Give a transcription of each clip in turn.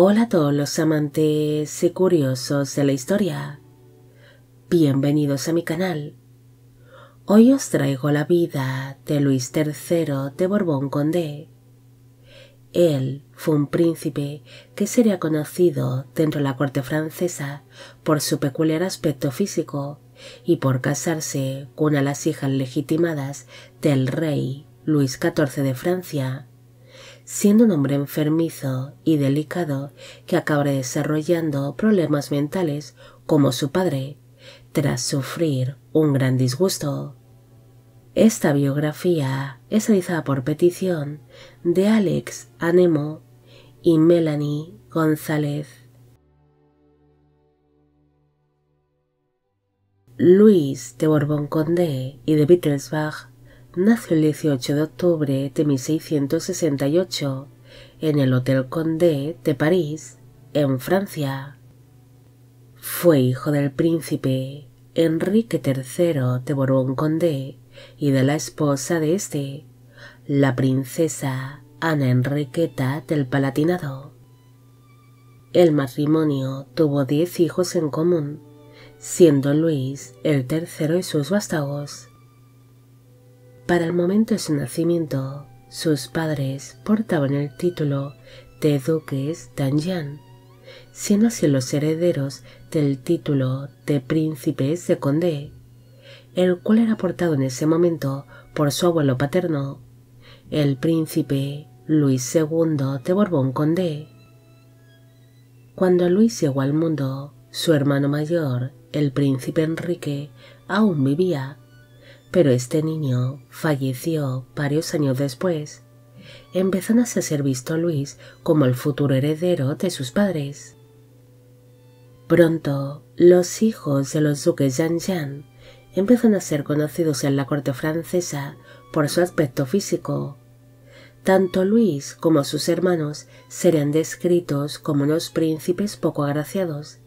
Hola a todos los amantes y curiosos de la historia. Bienvenidos a mi canal. Hoy os traigo la vida de Luis III de Borbón-Condé. Él fue un príncipe que sería conocido dentro de la corte francesa por su peculiar aspecto físico y por casarse con una de las hijas legitimadas del rey Luis XIV de Francia, siendo un hombre enfermizo y delicado que acabará desarrollando problemas mentales como su padre, tras sufrir un gran disgusto. Esta biografía es realizada por petición de Alex Anemo y Melanie González. Luis de Borbón-Condé y de Wittelsbach nació el 18 de octubre de 1668 en el Hotel Condé de París, en Francia. Fue hijo del príncipe Enrique III de Borbón-Condé y de la esposa de este, la princesa Ana Enriqueta del Palatinado. El matrimonio tuvo 10 hijos en común, siendo Luis el tercero de sus vástagos. Para el momento de su nacimiento, sus padres portaban el título de duques d'Anjou, siendo así los herederos del título de príncipes de Condé, el cual era portado en ese momento por su abuelo paterno, el príncipe Luis II de Borbón-Condé. Cuando Luis llegó al mundo, su hermano mayor, el príncipe Enrique, aún vivía, pero este niño falleció varios años después, empezando a ser visto Luis como el futuro heredero de sus padres. Pronto, los hijos de los duques d'Anjou empezaron a ser conocidos en la corte francesa por su aspecto físico. Tanto Luis como sus hermanos serían descritos como unos príncipes poco agraciados,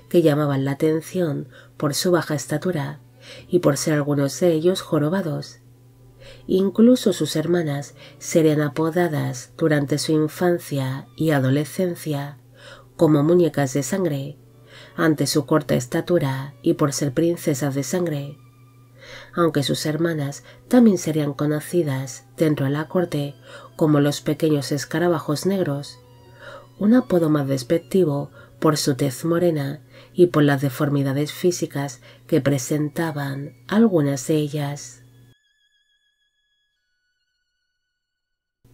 que llamaban la atención por su baja estatura y por ser algunos de ellos jorobados. Incluso sus hermanas serían apodadas durante su infancia y adolescencia como muñecas de sangre, ante su corta estatura y por ser princesas de sangre, aunque sus hermanas también serían conocidas dentro de la corte como los pequeños escarabajos negros, un apodo más despectivo por su tez morena y por las deformidades físicas que presentaban algunas de ellas.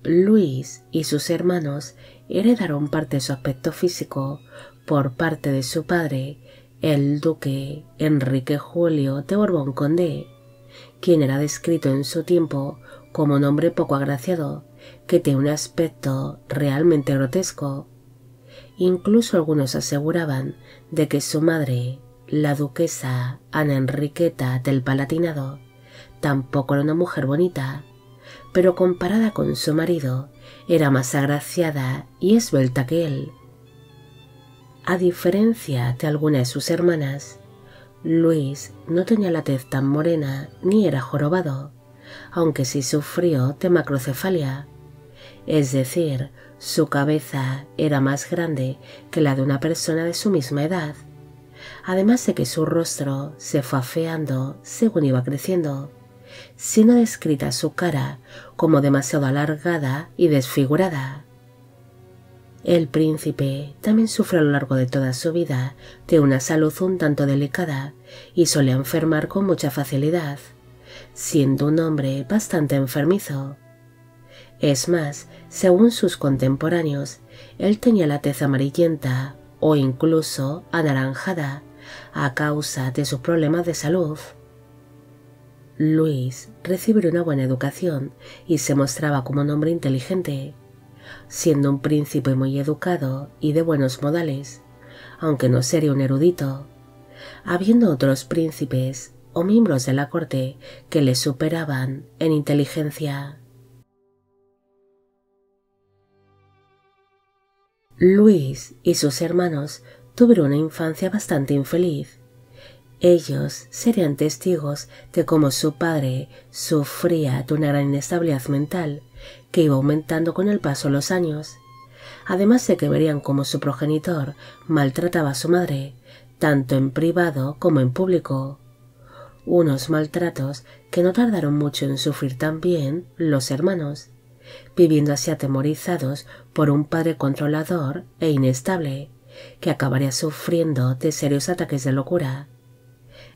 Luis y sus hermanos heredaron parte de su aspecto físico por parte de su padre, el duque Enrique Julio de Borbón-Condé, quien era descrito en su tiempo como un hombre poco agraciado, que tenía un aspecto realmente grotesco. Incluso algunos aseguraban de que su madre, la duquesa Ana Enriqueta del Palatinado, tampoco era una mujer bonita, pero comparada con su marido, era más agraciada y esbelta que él. A diferencia de algunas de sus hermanas, Luis no tenía la tez tan morena ni era jorobado, aunque sí sufrió de macrocefalia, es decir, su cabeza era más grande que la de una persona de su misma edad, además de que su rostro se fue afeando según iba creciendo, siendo descrita su cara como demasiado alargada y desfigurada. El príncipe también sufrió a lo largo de toda su vida de una salud un tanto delicada y solía enfermar con mucha facilidad, siendo un hombre bastante enfermizo. Es más, según sus contemporáneos, él tenía la tez amarillenta o incluso anaranjada a causa de sus problemas de salud. Luis recibió una buena educación y se mostraba como un hombre inteligente, siendo un príncipe muy educado y de buenos modales, aunque no sería un erudito, habiendo otros príncipes o miembros de la corte que le superaban en inteligencia. Luis y sus hermanos tuvieron una infancia bastante infeliz. Ellos serían testigos de cómo su padre sufría de una gran inestabilidad mental que iba aumentando con el paso de los años, además de que verían cómo su progenitor maltrataba a su madre, tanto en privado como en público. Unos maltratos que no tardaron mucho en sufrir también los hermanos, viviendo así atemorizados por un padre controlador e inestable, que acabaría sufriendo de serios ataques de locura.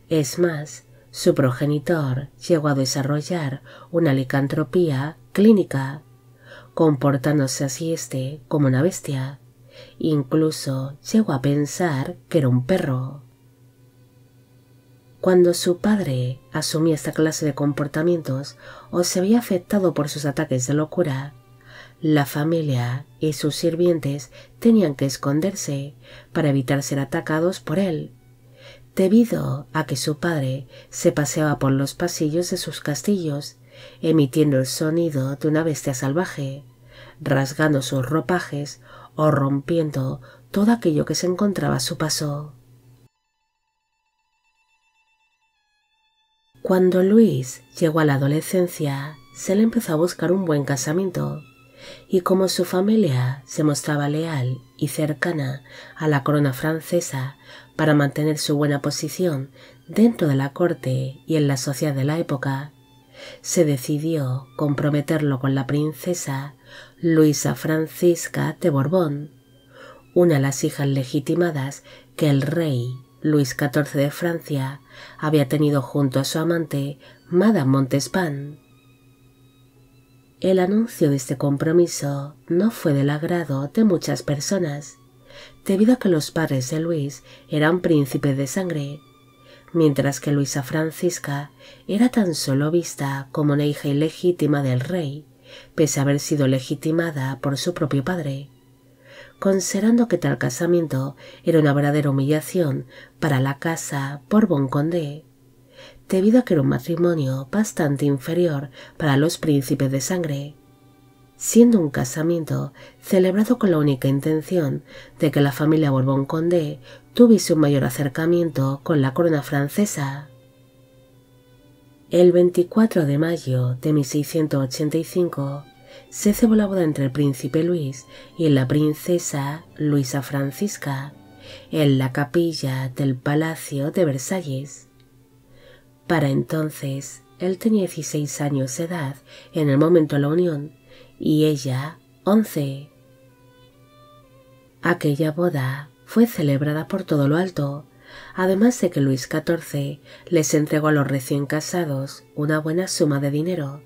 Es más, su progenitor llegó a desarrollar una licantropía clínica, comportándose así como una bestia. Incluso llegó a pensar que era un perro. Cuando su padre asumía esta clase de comportamientos o se veía afectado por sus ataques de locura, la familia y sus sirvientes tenían que esconderse para evitar ser atacados por él, debido a que su padre se paseaba por los pasillos de sus castillos, emitiendo el sonido de una bestia salvaje, rasgando sus ropajes o rompiendo todo aquello que se encontraba a su paso. Cuando Luis llegó a la adolescencia, se le empezó a buscar un buen casamiento, y como su familia se mostraba leal y cercana a la corona francesa para mantener su buena posición dentro de la corte y en la sociedad de la época, se decidió comprometerlo con la princesa Luisa Francisca de Borbón, una de las hijas legitimadas que el rey Luis XIV de Francia había tenido junto a su amante Madame Montespan. El anuncio de este compromiso no fue del agrado de muchas personas, debido a que los padres de Luis eran príncipes de sangre, mientras que Luisa Francisca era tan solo vista como una hija ilegítima del rey, pese a haber sido legitimada por su propio padre, considerando que tal casamiento era una verdadera humillación para la casa Borbón-Condé, debido a que era un matrimonio bastante inferior para los príncipes de sangre, siendo un casamiento celebrado con la única intención de que la familia Borbón-Condé tuviese un mayor acercamiento con la corona francesa. El 24 de mayo de 1685 se celebró la boda entre el príncipe Luis y la princesa Luisa Francisca en la capilla del Palacio de Versalles. Para entonces, él tenía 16 años de edad en el momento de la unión y ella 11. Aquella boda fue celebrada por todo lo alto, además de que Luis XIV les entregó a los recién casados una buena suma de dinero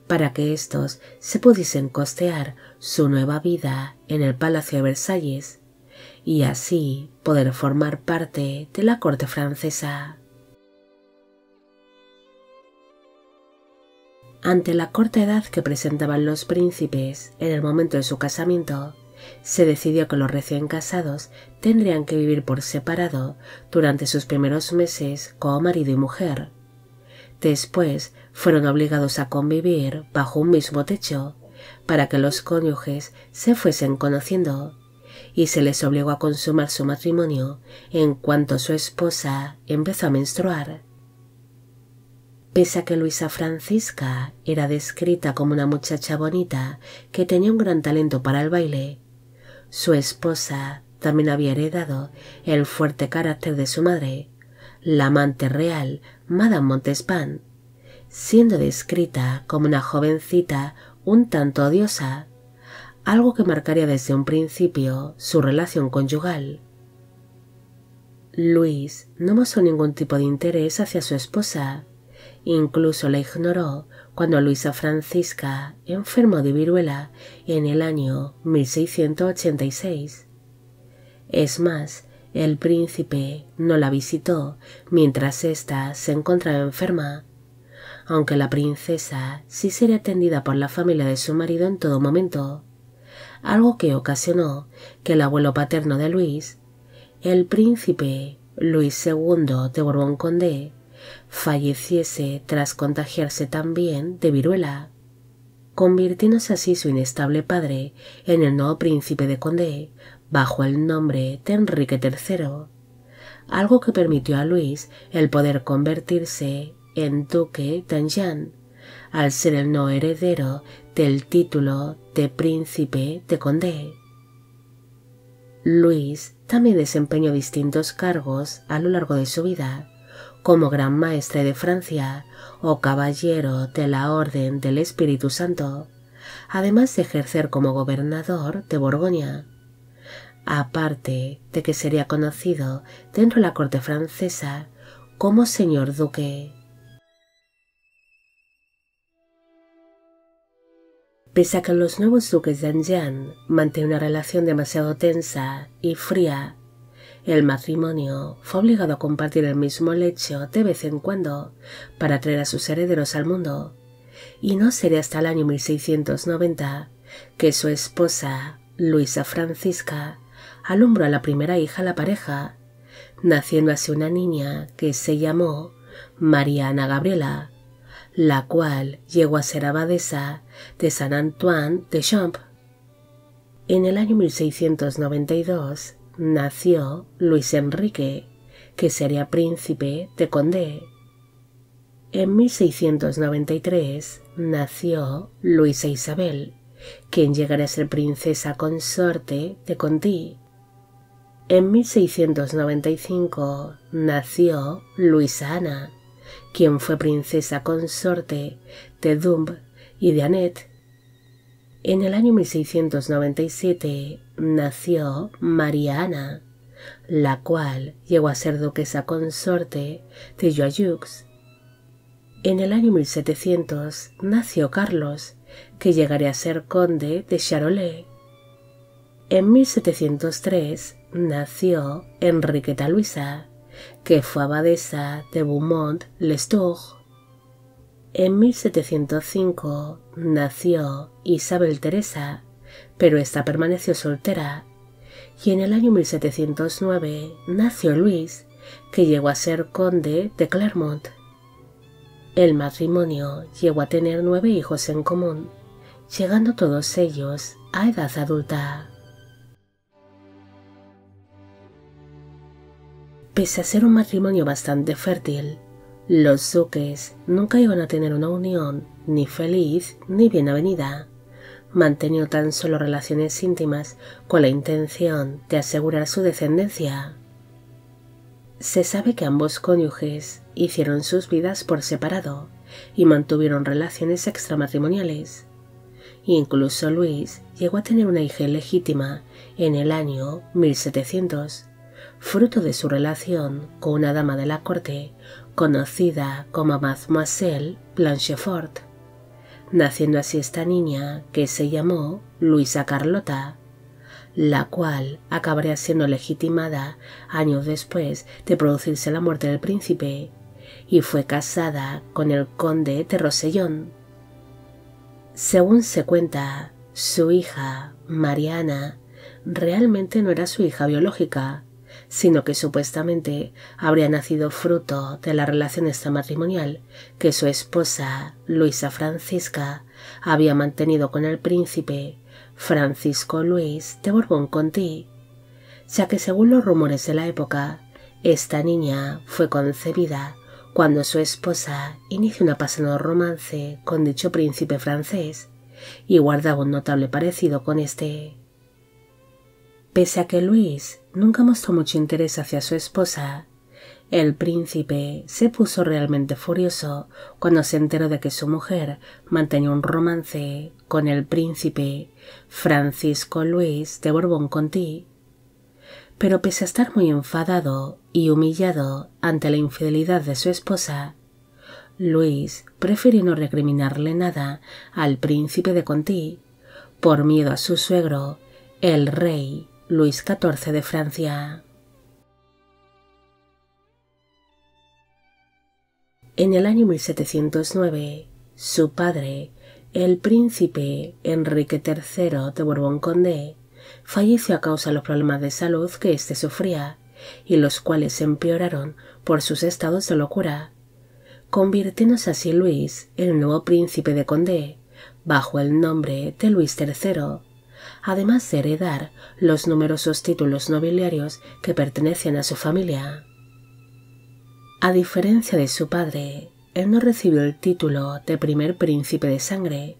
para que éstos se pudiesen costear su nueva vida en el Palacio de Versalles y así poder formar parte de la corte francesa. Ante la corta edad que presentaban los príncipes en el momento de su casamiento, se decidió que los recién casados tendrían que vivir por separado durante sus primeros meses como marido y mujer. Después fueron obligados a convivir bajo un mismo techo para que los cónyuges se fuesen conociendo, y se les obligó a consumar su matrimonio en cuanto su esposa empezó a menstruar. Pese a que Luisa Francisca era descrita como una muchacha bonita que tenía un gran talento para el baile, su esposa también había heredado el fuerte carácter de su madre, la amante real Madame Montespan, siendo descrita como una jovencita un tanto odiosa, algo que marcaría desde un principio su relación conyugal. Luis no mostró ningún tipo de interés hacia su esposa, incluso la ignoró cuando Luisa Francisca enfermó de viruela en el año 1686. Es más, el príncipe no la visitó mientras ésta se encontraba enferma, aunque la princesa sí sería atendida por la familia de su marido en todo momento, algo que ocasionó que el abuelo paterno de Luis, el príncipe Luis II de Borbón-Condé, falleciese tras contagiarse también de viruela, convirtiéndose así su inestable padre en el nuevo príncipe de Condé bajo el nombre de Enrique III, algo que permitió a Luis el poder convertirse en duque d'Anjou, al ser el no heredero del título de príncipe de Condé. Luis también desempeñó distintos cargos a lo largo de su vida, como Gran Maestre de Francia o Caballero de la Orden del Espíritu Santo, además de ejercer como gobernador de Borgoña. Aparte de que sería conocido dentro de la corte francesa como señor duque. Pese a que los nuevos duques de Enghien mantenían una relación demasiado tensa y fría, el matrimonio fue obligado a compartir el mismo lecho de vez en cuando para traer a sus herederos al mundo, y no sería hasta el año 1690 que su esposa, Luisa Francisca, alumbró a la primera hija de la pareja, naciendo así una niña que se llamó María Ana Gabriela, la cual llegó a ser abadesa de San Antoine de Champs. En el año 1692 nació Luis Enrique, que sería príncipe de Condé. En 1693 nació Luisa Isabel, quien llegaría a ser princesa consorte de Conti. En 1695 nació Luisa Ana, quien fue princesa consorte de Dombes y de Anet. En el año 1697 nació María Ana, la cual llegó a ser duquesa consorte de Joyeux. En el año 1700 nació Carlos, que llegaría a ser conde de Charolais. En 1703 nació Enriqueta Luisa, que fue abadesa de Beaumont-les-Tours. En 1705 nació Isabel Teresa, pero ésta permaneció soltera, y en el año 1709 nació Luis, que llegó a ser conde de Clermont. El matrimonio llegó a tener 9 hijos en común, llegando todos ellos a edad adulta. Pese a ser un matrimonio bastante fértil, los duques nunca iban a tener una unión ni feliz ni bien avenida, manteniendo tan solo relaciones íntimas con la intención de asegurar su descendencia. Se sabe que ambos cónyuges hicieron sus vidas por separado y mantuvieron relaciones extramatrimoniales. Incluso Luis llegó a tener una hija ilegítima en el año 1700, fruto de su relación con una dama de la corte conocida como Mademoiselle Blanchefort, naciendo así esta niña que se llamó Luisa Carlota, la cual acabaría siendo legitimada años después de producirse la muerte del príncipe y fue casada con el conde de Rosellón. Según se cuenta, su hija, Mariana, realmente no era su hija biológica, sino que supuestamente habría nacido fruto de la relación extramatrimonial que su esposa, Luisa Francisca, había mantenido con el príncipe Francisco Luis de Borbón-Conti, ya que según los rumores de la época, esta niña fue concebida cuando su esposa inició un apasionado romance con dicho príncipe francés y guardaba un notable parecido con este. Pese a que Luis nunca mostró mucho interés hacia su esposa, el príncipe se puso realmente furioso cuando se enteró de que su mujer mantenía un romance con el príncipe Francisco Luis de Borbón-Conti. Pero pese a estar muy enfadado y humillado ante la infidelidad de su esposa, Luis prefirió no recriminarle nada al príncipe de Conti por miedo a su suegro, el rey Luis XIV de Francia. En el año 1709, su padre, el príncipe Enrique III de Borbón-Condé, falleció a causa de los problemas de salud que éste sufría y los cuales empeoraron por sus estados de locura, convirtiéndose así Luis en el nuevo príncipe de Condé, bajo el nombre de Luis III, además de heredar los numerosos títulos nobiliarios que pertenecían a su familia. A diferencia de su padre, él no recibió el título de primer príncipe de sangre,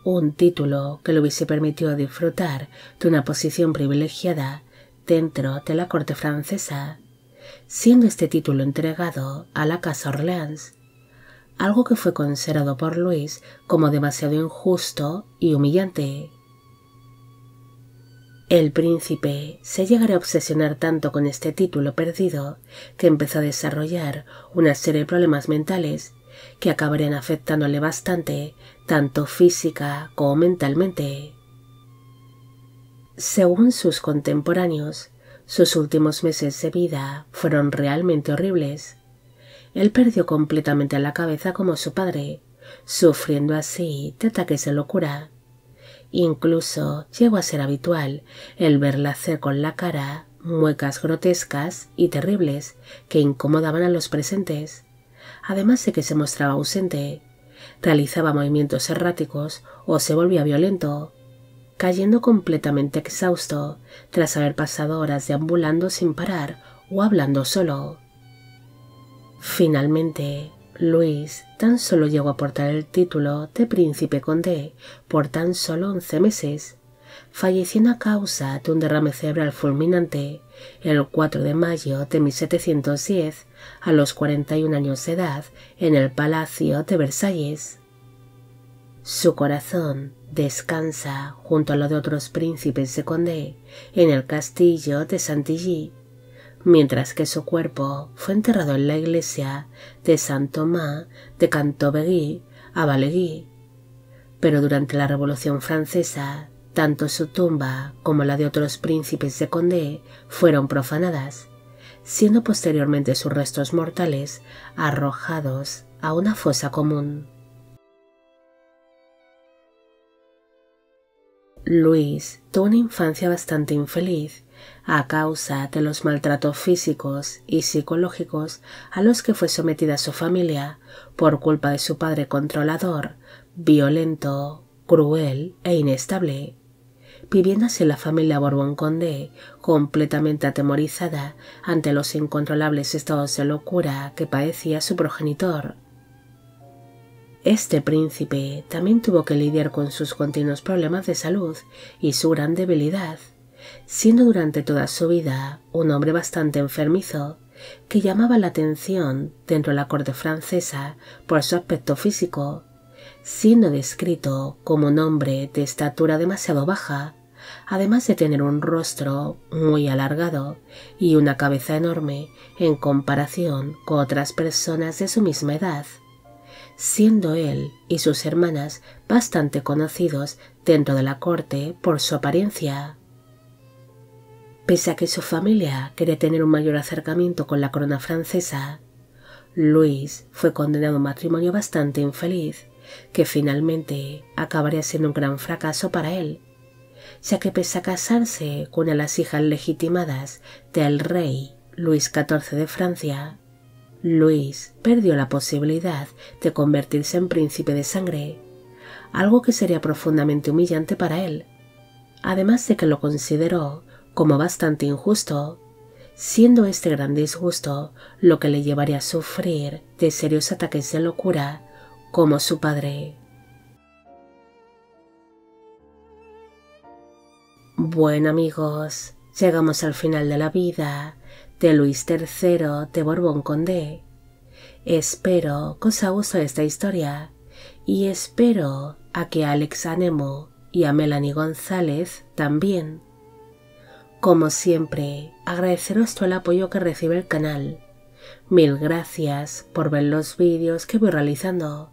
un título que le hubiese permitido disfrutar de una posición privilegiada dentro de la corte francesa, siendo este título entregado a la Casa Orleans, algo que fue considerado por Luis como demasiado injusto y humillante. El príncipe se llegaría a obsesionar tanto con este título perdido que empezó a desarrollar una serie de problemas mentales que acabarían afectándole bastante, tanto física como mentalmente. Según sus contemporáneos, sus últimos meses de vida fueron realmente horribles. Él perdió completamente la cabeza como su padre, sufriendo así de ataques de locura. Incluso llegó a ser habitual el verla hacer con la cara muecas grotescas y terribles que incomodaban a los presentes, además de que se mostraba ausente, realizaba movimientos erráticos o se volvía violento, cayendo completamente exhausto tras haber pasado horas deambulando sin parar o hablando solo. Finalmente, Luis tan solo llegó a portar el título de príncipe condé por tan solo 11 meses, falleciendo a causa de un derrame cerebral fulminante el 4 de mayo de 1710 a los 41 años de edad en el Palacio de Versalles. Su corazón descansa junto a lo de otros príncipes de Condé en el castillo de Chantilly, mientras que su cuerpo fue enterrado en la iglesia de Saint-Thomas de Cantorbéry a Balaguer. Pero durante la Revolución Francesa, tanto su tumba como la de otros príncipes de Condé fueron profanadas, siendo posteriormente sus restos mortales arrojados a una fosa común. Luis tuvo una infancia bastante infeliz a causa de los maltratos físicos y psicológicos a los que fue sometida su familia por culpa de su padre controlador, violento, cruel e inestable, viviendo así la familia Borbón-Condé completamente atemorizada ante los incontrolables estados de locura que padecía su progenitor. Este príncipe también tuvo que lidiar con sus continuos problemas de salud y su gran debilidad, siendo durante toda su vida un hombre bastante enfermizo que llamaba la atención dentro de la corte francesa por su aspecto físico, siendo descrito como un hombre de estatura demasiado baja, además de tener un rostro muy alargado y una cabeza enorme en comparación con otras personas de su misma edad, siendo él y sus hermanas bastante conocidos dentro de la corte por su apariencia. Pese a que su familia quería tener un mayor acercamiento con la corona francesa, Luis fue condenado a un matrimonio bastante infeliz, que finalmente acabaría siendo un gran fracaso para él, ya que pese a casarse con una de las hijas legitimadas del rey Luis XIV de Francia, Luis perdió la posibilidad de convertirse en príncipe de sangre, algo que sería profundamente humillante para él, además de que lo consideró como bastante injusto, siendo este gran disgusto lo que le llevaría a sufrir de serios ataques de locura como su padre. Bueno amigos, llegamos al final de la vida de Luis III de Borbón-Condé. Espero que os haya gustado esta historia y espero a que a Alex Anemo y a Melanie González también. Como siempre, agradeceros todo el apoyo que recibe el canal. Mil gracias por ver los vídeos que voy realizando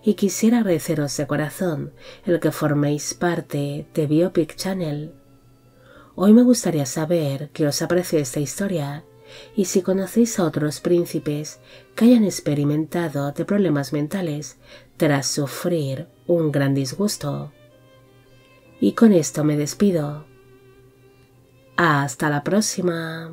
y quisiera agradeceros de corazón el que forméis parte de Biopic Channel. Hoy me gustaría saber qué os ha parecido esta historia y si conocéis a otros príncipes que hayan experimentado de problemas mentales tras sufrir un gran disgusto. Y con esto me despido. Hasta la próxima.